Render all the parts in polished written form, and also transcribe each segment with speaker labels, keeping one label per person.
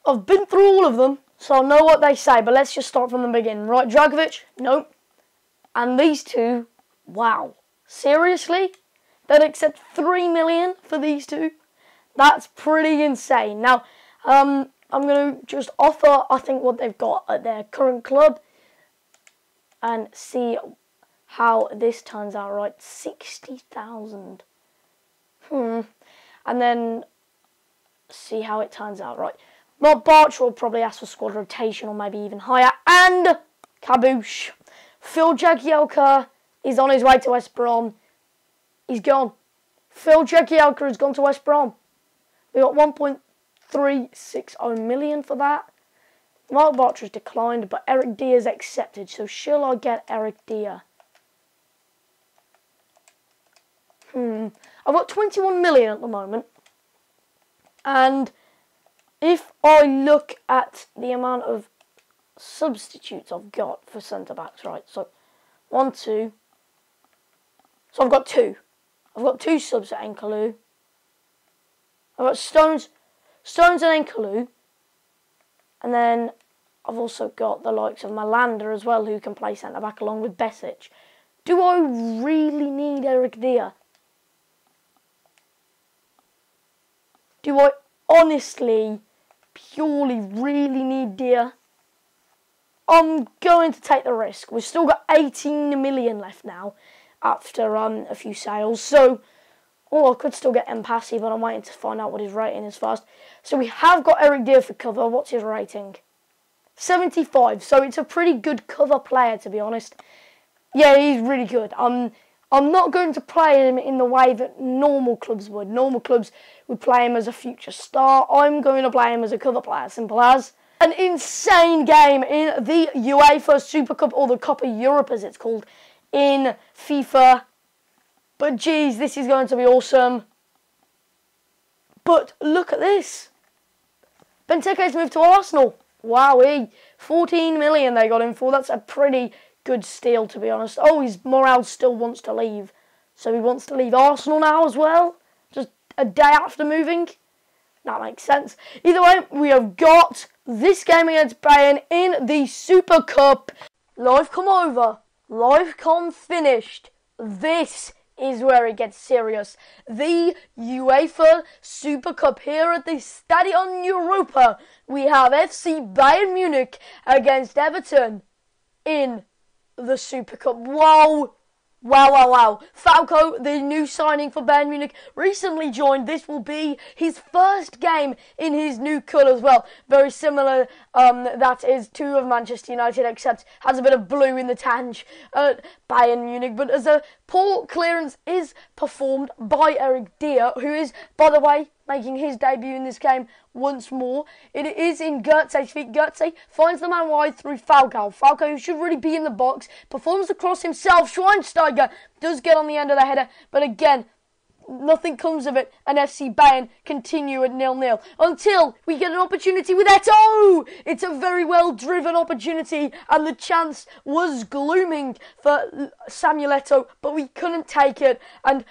Speaker 1: I've been through all of them, so I know what they say, but let's just start from the beginning. Right, Dragovic, nope. And these two, wow. Seriously? They'd accept 3 million for these two? That's pretty insane. Now, I'm going to just offer, I think, what they've got at their current club and see how this turns out, right? 60,000. And then see how it turns out, right? Mark Bartra will probably ask for squad rotation or maybe even higher. And kaboosh. Phil Jagielka is on his way to West Brom. He's gone. Phil Jagielka has gone to West Brom. We got 1.360 million for that. Mark Bartra's declined, but Eric Dier's accepted. So shall I get Eric Dier? I've got 21 million at the moment. And if I look at the amount of substitutes I've got for centre-backs, right, so 1, 2. So I've got 2. I've got 2 subs at Enkalu. I've got Stones and Enkalu. And then I've also got the likes of Malander as well, who can play centre-back along with Besic. Do I really need Eric Dier? Do I honestly, purely, really need Dier? I'm going to take the risk. We've still got 18 million left now after a few sales. So, I could still get Mpassi, but I'm waiting to find out what his rating is first. So we have got Eric Dier for cover. What's his rating? 75. So it's a pretty good cover player, to be honest. Yeah, he's really good. I'm not going to play him in the way that normal clubs would. Normal clubs would play him as a future star. I'm going to play him as a cover player, simple as. An insane game in the UEFA Super Cup, or the Copa Europe as it's called, in FIFA. But geez, this is going to be awesome. But look at this. Benteke's moved to Arsenal. Wowee. 14 million they got him for. That's a pretty good steal, to be honest. Oh, his morale still wants to leave. So he wants to leave Arsenal now as well? Just a day after moving? That makes sense. Either way, we have got this game against Bayern in the Super Cup. Live come over. Live come finished. This is where it gets serious. The UEFA Super Cup here at the Stadion Europa. We have FC Bayern Munich against Everton in the Super Cup. Wow. Wow, wow, wow. Falco, the new signing for Bayern Munich, recently joined. This will be his first game in his new colour as well. Very similar, that is to of Manchester United, except has a bit of blue in the tange at Bayern Munich. But as a poor clearance is performed by Eric Dier, who is, by the way, making his debut in this game once more. It is in Goetze's feet. Goetze finds the man wide through Falco. Falco, who should really be in the box, performs the cross himself. Schweinsteiger does get on the end of the header, but again, nothing comes of it, and FC Bayern continue at 0-0 until we get an opportunity with Eto'o. It's a very well driven opportunity, and the chance was glooming for Samuel Eto'o, but we couldn't take it. And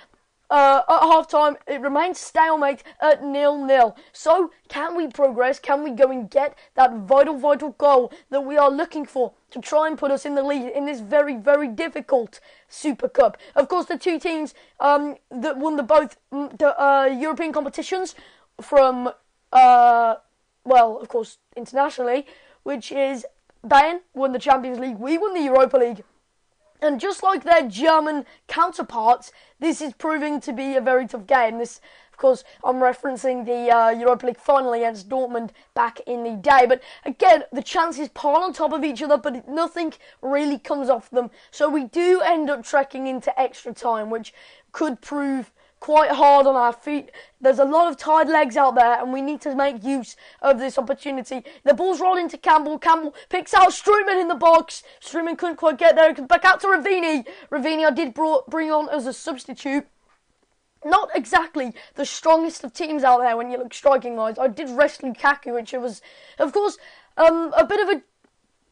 Speaker 1: at half-time, it remains stalemate at 0-0. So, can we progress? Can we go and get that vital goal that we are looking for to try and put us in the lead in this very, very difficult Super Cup? Of course, the two teams that won both European competitions from, well, of course, internationally, which is Bayern won the Champions League, we won the Europa League. And just like their German counterparts, this is proving to be a very tough game. This, of course, I'm referencing the Europa League final against Dortmund back in the day. But again, the chances pile on top of each other, but nothing really comes off them. So we do end up trekking into extra time, which could prove quite hard on our feet. There's a lot of tired legs out there, and we need to make use of this opportunity. The ball's rolled into Campbell. Campbell picks out Struijman in the box. Struijman couldn't quite get there. It comes back out to Ravini. Ravini I did bring on as a substitute. Not exactly the strongest of teams out there when you look striking-wise. I did rest Lukaku, which was, of course, a bit of a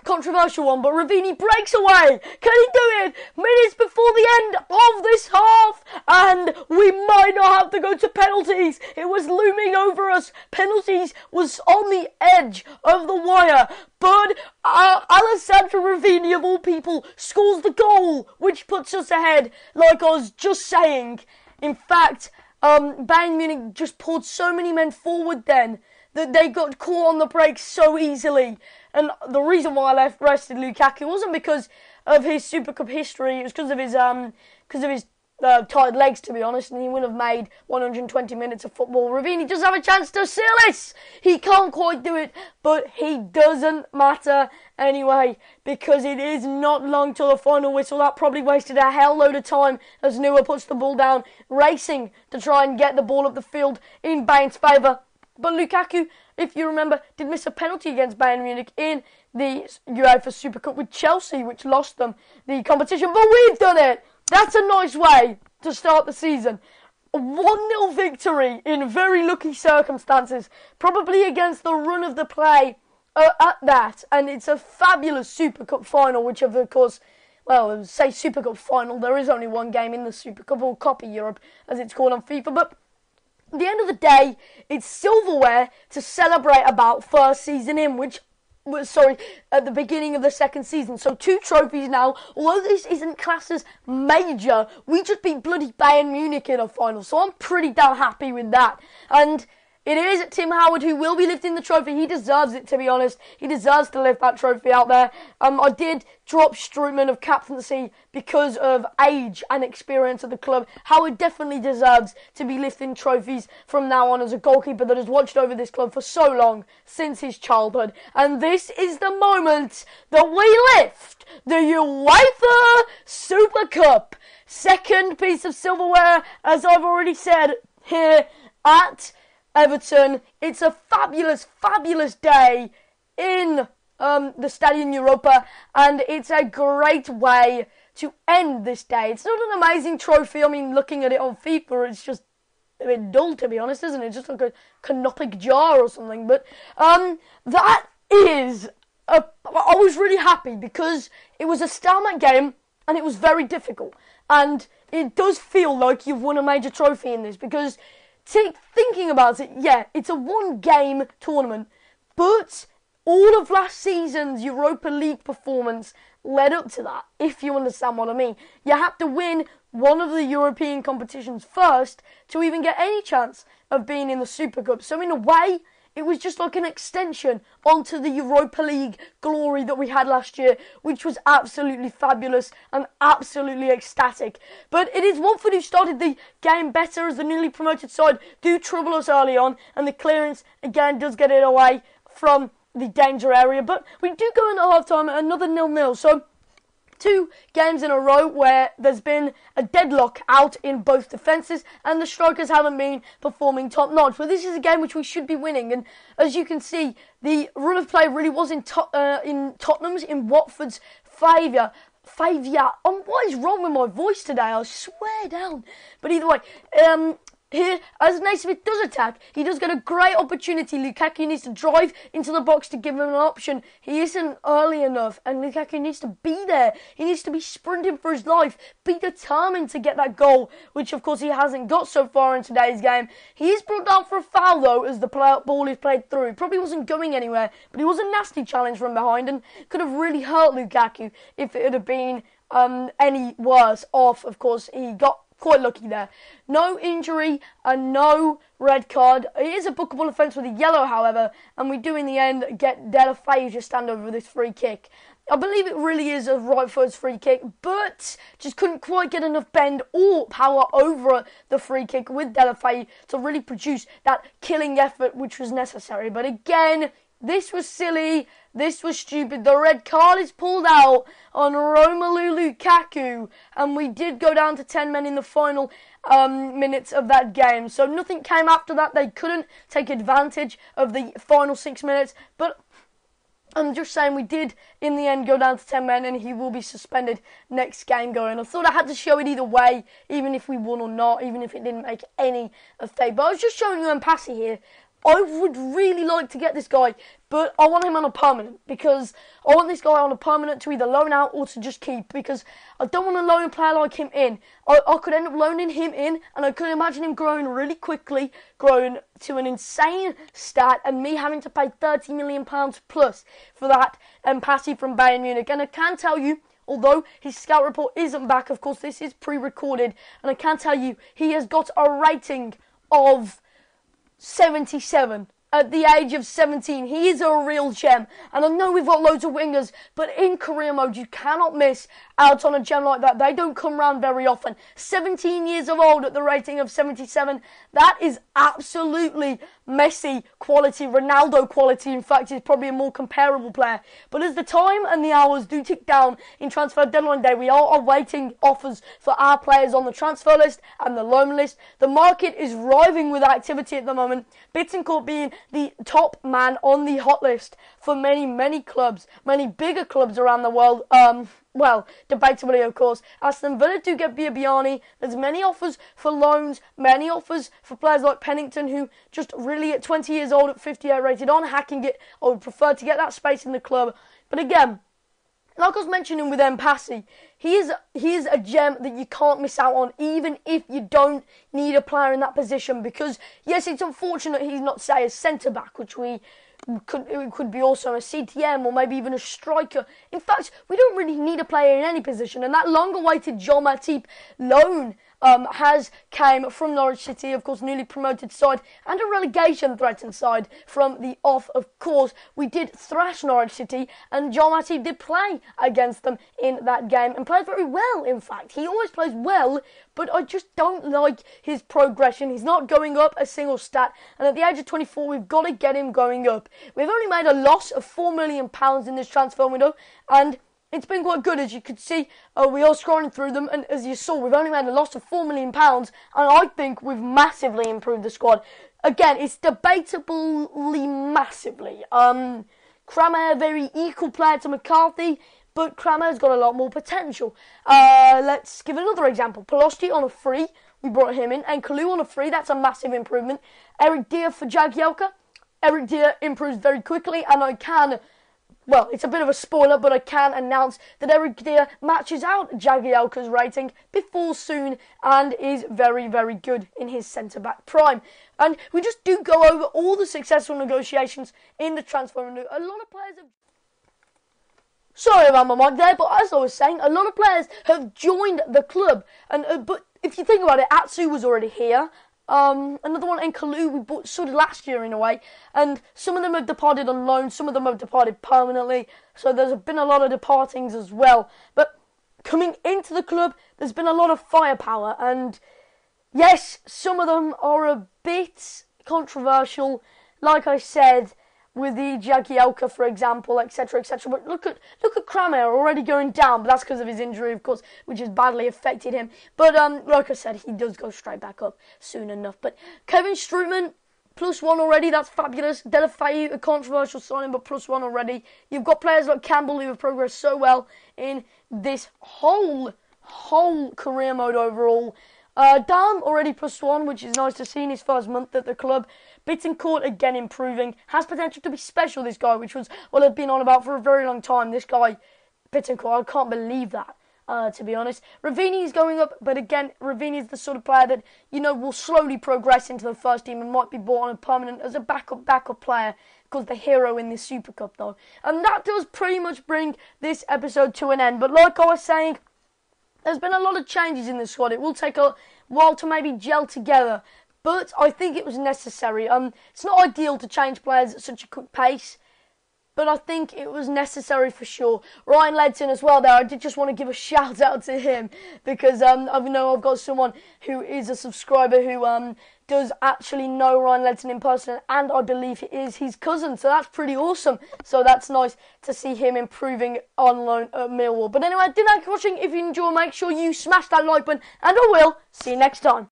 Speaker 1: controversial one, but Ravini breaks away. Can he do it? Minutes before the end of this half, and we might not have to go to penalties. It was looming over us. Penalties was on the edge of the wire, but Alessandro Ravini, of all people, scores the goal, which puts us ahead, like I was just saying. In fact, Bayern Munich just pulled so many men forward then that they got caught on the brakes so easily. And the reason why I rested Lukaku wasn't because of his Super Cup history. It was because of his tired legs, to be honest, and he would have made 120 minutes of football. Ravini does have a chance to seal this. He can't quite do it, but he doesn't matter anyway, because it is not long till the final whistle. That probably wasted a hell load of time as Neuer puts the ball down, racing to try and get the ball up the field in Bayern's favour. But Lukaku, if you remember, did miss a penalty against Bayern Munich in the UEFA Super Cup with Chelsea, which lost them the competition. But we've done it! That's a nice way to start the season. A 1-0 victory in very lucky circumstances, probably against the run of the play at that. And it's a fabulous Super Cup final, which of course, well, say Super Cup final, there is only one game in the Super Cup, or Copa Europe, as it's called on FIFA, but at the end of the day, it's silverware to celebrate about first season in, at the beginning of the second season. So 2 trophies now. Although this isn't classed as major, we just beat bloody Bayern Munich in a final. So I'm pretty damn happy with that. And it is Tim Howard who will be lifting the trophy. He deserves it, to be honest. He deserves to lift that trophy out there. I did drop Strootman of captaincy because of age and experience at the club. Howard definitely deserves to be lifting trophies from now on as a goalkeeper that has watched over this club for so long, since his childhood. And this is the moment that we lift the UEFA Super Cup. Second piece of silverware, as I've already said, here at Everton. It's a fabulous, fabulous day in the Stadium Europa, and it's a great way to end this day. It's not an amazing trophy. I mean, looking at it on FIFA, it's just a bit dull, to be honest, isn't it? Just like a canopic jar or something. But that is... I was really happy because it was a stalemate game and it was very difficult. And it does feel like you've won a major trophy in this because... thinking about it, yeah, it's a one-game tournament, but all of last season's Europa League performance led up to that, if you understand what I mean. You have to win one of the European competitions first to even get any chance of being in the Super Cup. So in a way, it was just like an extension onto the Europa League glory that we had last year, which was absolutely fabulous and absolutely ecstatic. But it is Watford who started the game better, as the newly promoted side do trouble us early on, and the clearance again does get it away from the danger area. But we do go into half-time at another 0-0, so 2 games in a row where there's been a deadlock out in both defences and the strikers haven't been performing top-notch. But this is a game which we should be winning, and as you can see, the run of play really was in Tottenham's, in Watford's favour. What is wrong with my voice today? I swear down. But either way, here, as Naismith does attack, he does get a great opportunity. Lukaku needs to drive into the box to give him an option. He isn't early enough, and Lukaku needs to be there. He needs to be sprinting for his life, be determined to get that goal, which of course he hasn't got so far in today's game. He is brought down for a foul though, as the ball is played through. It probably wasn't going anywhere, but it was a nasty challenge from behind and could have really hurt Lukaku if it had been any worse off. Of course, he got quite lucky there. No injury and no red card. It is a bookable offence with a yellow, however, and we do in the end get De La Feu to stand over this free kick. I believe it really is a right-foot free kick, but just couldn't quite get enough bend or power over the free kick with De La Feu to really produce that killing effort which was necessary. But again, this was silly, this was stupid. The red card is pulled out on Romelu Lukaku, and we did go down to 10 men in the final minutes of that game. So nothing came after that. They couldn't take advantage of the final 6 minutes, but I'm just saying we did in the end go down to 10 men, and he will be suspended next game going. I thought I had to show it either way, even if we won or not, even if it didn't make any effect. But I was just showing you Mpassi here I would really like to get this guy, but I want him on a permanent, because I want this guy on a permanent to either loan out or to just keep, because I don't want to loan a player like him in. I could end up loaning him in, and I could imagine him growing really quickly, growing to an insane stat, and me having to pay £30 million plus for that Passi from Bayern Munich. And I can tell you, although his scout report isn't back, of course this is pre-recorded, and I can tell you he has got a rating of 77 at the age of 17. He is a real gem, and I know we've got loads of wingers, but in career mode you cannot miss out on a gem like that. They don't come round very often. 17 years of old at the rating of 77, that is absolutely Messi quality, Ronaldo quality. In fact, he's probably a more comparable player. But as the time and the hours do tick down in transfer deadline day, we are awaiting offers for our players on the transfer list and the loan list. The market is riving with activity at the moment, Bittencourt being the top man on the hot list for many clubs, many bigger clubs around the world. Well, debatably, of course. Aston Villa do get Biabiani. There's many offers for loans, many offers for players like Pennington, who just really at 20 years old at 58 rated on hacking it. I would prefer to get that space in the club. But again, like I was mentioning with Passi, he is a gem that you can't miss out on, even if you don't need a player in that position. Because, yes, it's unfortunate he's not, say, a centre-back, which it could be also a CTM or maybe even a striker. In fact, we don't really need a player in any position, and that long-awaited Jean Matip loan has came from Norwich City, of course, newly promoted side, and a relegation-threatened side from the off. Of course, we did thrash Norwich City, and Jean Matip did play against them in that game, and played very well, in fact. He always plays well, but I just don't like his progression. He's not going up a single stat, and at the age of 24, we've got to get him going up. We've only made a loss of £4 million in this transfer window, and it's been quite good, as you could see. We are scrolling through them, and as you saw, we've only made a loss of £4 million, and I think we've massively improved the squad. Again, it's debatably massively. Kramer, very equal player to McCarthy, but Kramer's got a lot more potential. Let's give another example. Pelosti on a free, we brought him in, and Kalu on a free, that's a massive improvement. Eric Dier for Jagielka. Eric Dier improves very quickly, and I can... Well, it's a bit of a spoiler, but I can announce that Eric Dier matches out Jagielka's rating before soon and is very good in his centre-back prime. And we just do go over all the successful negotiations in the transfer window. A lot of players have... Sorry about my mic there, but as I was saying, a lot of players have joined the club. And but if you think about it, Atsu was already here. Another one in Kalu we bought sort of last year in a way, and some of them have departed on loan, some of them have departed permanently, so there's been a lot of departings as well. But coming into the club, there's been a lot of firepower, and yes, some of them are a bit controversial, like I said, with the Jagielka, for example, etc., etc. But look at Kramer already going down, but that's because of his injury, of course, which has badly affected him. But like I said, he does go straight back up soon enough. But Kevin Strootman, +1 already, that's fabulous. Delafeu, a controversial signing, but +1 already. You've got players like Campbell who have progressed so well in this whole career mode overall. Dam already +1, which is nice to see in his first month at the club. Bittencourt again improving, has potential to be special, this guy, which was what I've been on about for a very long time. This guy, Bittencourt, I can't believe that, to be honest. Ravini is going up, but again, Ravini is the sort of player that, you know, will slowly progress into the first team and might be brought on a permanent as a backup player, because the hero in the Super Cup, though. And that does pretty much bring this episode to an end. But like I was saying, there's been a lot of changes in the squad. It will take a while to maybe gel together, but I think it was necessary. It's not ideal to change players at such a quick pace, but I think it was necessary for sure. Ryan Ledson as well there. I did just want to give a shout out to him, because I know I've got someone who is a subscriber who does actually know Ryan Ledson in person, and I believe he is his cousin, so that's pretty awesome. So that's nice to see him improving on loan at Millwall. But anyway, I did like watching. If you enjoy, make sure you smash that like button, and I will see you next time.